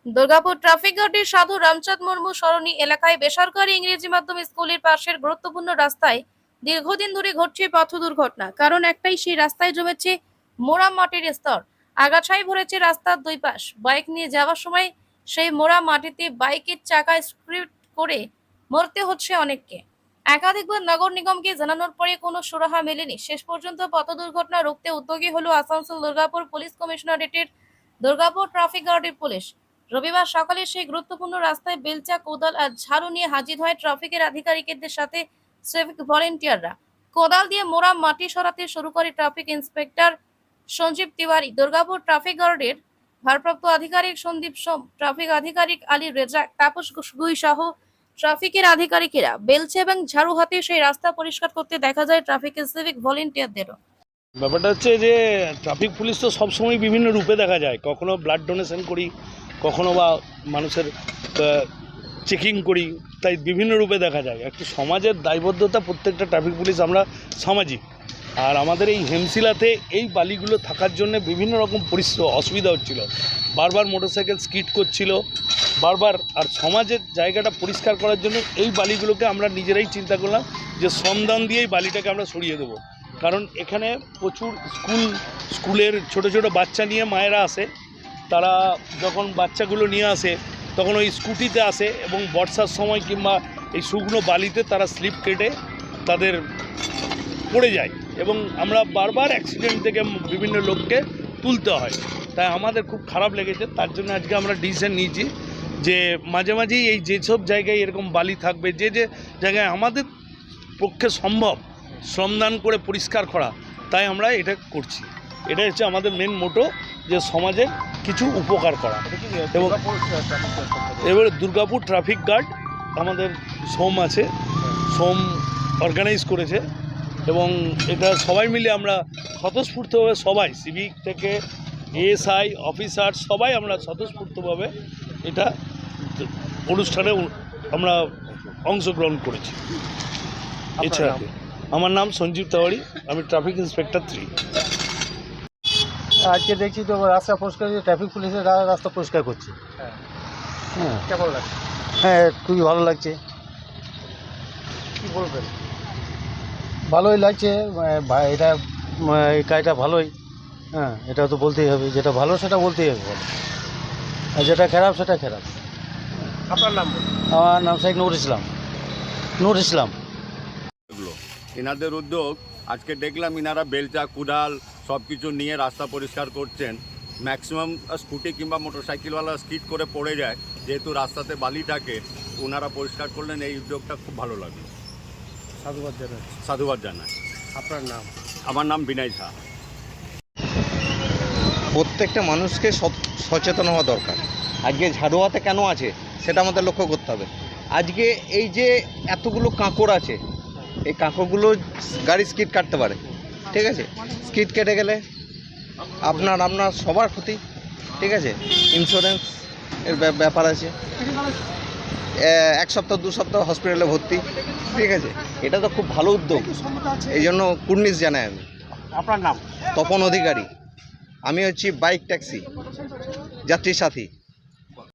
Durgapur traffic গার্ডের সাধু রামচাঁদ মুর্মু সরণি এলাকায় বেসরকারি ইংরেজি মাধ্যম স্কুলের পাশের গুরুত্বপূর্ণ রাস্তায় দীর্ঘদিন ধরে ঘটছে পথ দুর্ঘটনা। কারণ একটাই, সেই রাস্তায় জমেছে মোড়া মাটির স্তর, আগাছায় ভরেছে রাস্তার দুই পাশ। বাইক নিয়ে যাওয়ার সময় সেই মোড়া মাটিতে বাইকের চাকায় স্কিড করে মরতে হচ্ছে অনেককে। একাধিকবার নগর নিগমকে জানানোর পরে কোনো সুরাহা মেলেনি। শেষ পর্যন্ত পথ দুর্ঘটনা রুখতে উদ্যোগী হলো আসানসোল দুর্গাপুর পুলিশ কমিশনারেটের দুর্গাপুর ট্রাফিক গার্ডের পুলিশ। রবিবার সকালে সেই গুরুত্বপূর্ণ রাস্তায় বেলচা, কোদাল আর ঝাড়ু নিয়ে হাজির হয় ট্রাফিকের আধিকারিকদের সাথে সিভিক ভলেন্টিয়াররা। কোদাল দিয়ে মোড়া মাটি সরাতে শুরু করে traffic inspector Sanjeev Tiwari, Durgapur traffic গার্ডের ভারপ্রাপ্ত আধিকারিক সন্দীপ সোম, ট্রাফিক আধিকারিক আলী রেজাক, তাপস গুই সহ ট্রাফিকের আধিকারিকেরা বেলচা এবং ঝাড়ু হাতে সেই রাস্তা পরিষ্কার করতে দেখা যায় ট্রাফিকের সিভিক ভলেন্টিয়ারদেরও। ব্যাপারটা হচ্ছে যে ট্রাফিক পুলিশ তো সবসময় বিভিন্ন রূপে দেখা যায়। কখনো ব্লাড ডোনেশন করি, কখনো বা মানুষের চেকিং করি, তাই বিভিন্ন রূপে দেখা যায়। একটি সমাজের দায়বদ্ধতা, প্রত্যেকটা ট্রাফিক পুলিশ আমরা সামাজিক। আর আমাদের এই হেমশিলাতে এই বালিগুলো থাকার জন্য বিভিন্ন রকম অসুবিধা হচ্ছিল। বারবার মোটরসাইকেল স্কিড করছিল বারবার। আর সমাজের জায়গাটা পরিষ্কার করার জন্য এই বালিগুলোকে আমরা নিজেরাই চিন্তা করলাম যে শ্রমদান দিয়েই বালিটাকে আমরা সরিয়ে দেবো। কারণ এখানে প্রচুর স্কুলের ছোট ছোট বাচ্চা নিয়ে মায়েরা আসে। তারা যখন বাচ্চাগুলো নিয়ে আসে তখন ওই স্কুটিতে আসে এবং বর্ষার সময় কিংবা এই শুকনো বালিতে তারা স্লিপ কেটে তাদের পড়ে যায় এবং আমরা বারবার অ্যাক্সিডেন্ট থেকে বিভিন্ন লোককে তুলতে হয়। তাই আমাদের খুব খারাপ লেগেছে। তার জন্য আজকে আমরা ডিসিশন নিয়েছি যে মাঝে মাঝেই এই যেসব জায়গায় এরকম বালি থাকবে, যে যে জায়গায় আমাদের পক্ষে সম্ভব শ্রমদান করে পরিষ্কার করা, তাই আমরা এটা করছি। এটা হচ্ছে আমাদের মেন মোটো, যে সমাজের কিছু উপকার করা। এবং এবারে দুর্গাপুর ট্রাফিক গার্ড আমাদের সোম আছে, সোম অর্গানাইজ করেছে এবং এটা সবাই মিলে আমরা স্বতঃস্ফূর্তভাবে, সবাই সিভিক থেকে এএসআই অফিসার সবাই আমরা স্বতঃস্ফূর্তভাবে এটা অনুষ্ঠানে আমরা অংশগ্রহণ করেছি। এছাড়া আমার নাম সঞ্জীব তিওয়ারি, আমি ট্রাফিক ইন্সপেক্টর 3। আজকে দেখছি তো রাস্তা পরিষ্কার, ট্রাফিক পুলিশের রাস্তা পরিষ্কার করছে। হ্যাঁ, কেমন লাগছে? হ্যাঁ, খুবই ভালো লাগছে। কী বলবেন? ভালোই লাগছে। এটা এই কাজটা ভালোই। হ্যাঁ, এটা তো বলতেই হবে, যেটা ভালো সেটা বলতেই হবে ভালো, আর যেটা খারাপ সেটা খারাপ। আপনার নাম? আমার নাম শেখ নূর ইসলাম। এনাদের উদ্যোগ আজকে দেখলাম, ইনারা বেলচা, কুদাল সব কিছু নিয়ে রাস্তা পরিষ্কার করছেন। ম্যাক্সিমাম স্কুটি কিংবা মোটরসাইকেলওয়ালা স্কিড করে পড়ে যায়, যেহেতু রাস্তাতে বালি থাকে। ওনারা পরিষ্কার করলেন, এই উদ্যোগটা খুব ভালো লাগলো। সাধুবাদ জানাই। আপনার নাম? আমার নাম বিনয় ঝা। প্রত্যেকটা মানুষকে সচেতন হওয়া দরকার। আজকে ঝাড়ুয়াতে কেন আছে সেটা আমাদের লক্ষ্য করতে হবে। আজকে এই যে এতগুলো কাঁকড় আছে, এই কাঁকড়গুলো গাড়ি স্কিড কাটতে পারে, ঠিক আছে? স্কিড কেটে গেলে আপনার সবার ক্ষতি, ঠিক আছে? ইন্স্যুরেন্স এর ব্যাপার আছে, 1 সপ্তাহ 2 সপ্তাহ হসপিটালে ভর্তি, ঠিক আছে? এটা তো খুব ভালো উদ্যোগ, এই জন্য কুর্নিশ জানাই আমি। আপনার নাম? তপন অধিকারী, আমি হচ্ছি বাইক ট্যাক্সি যাত্রী সাথী।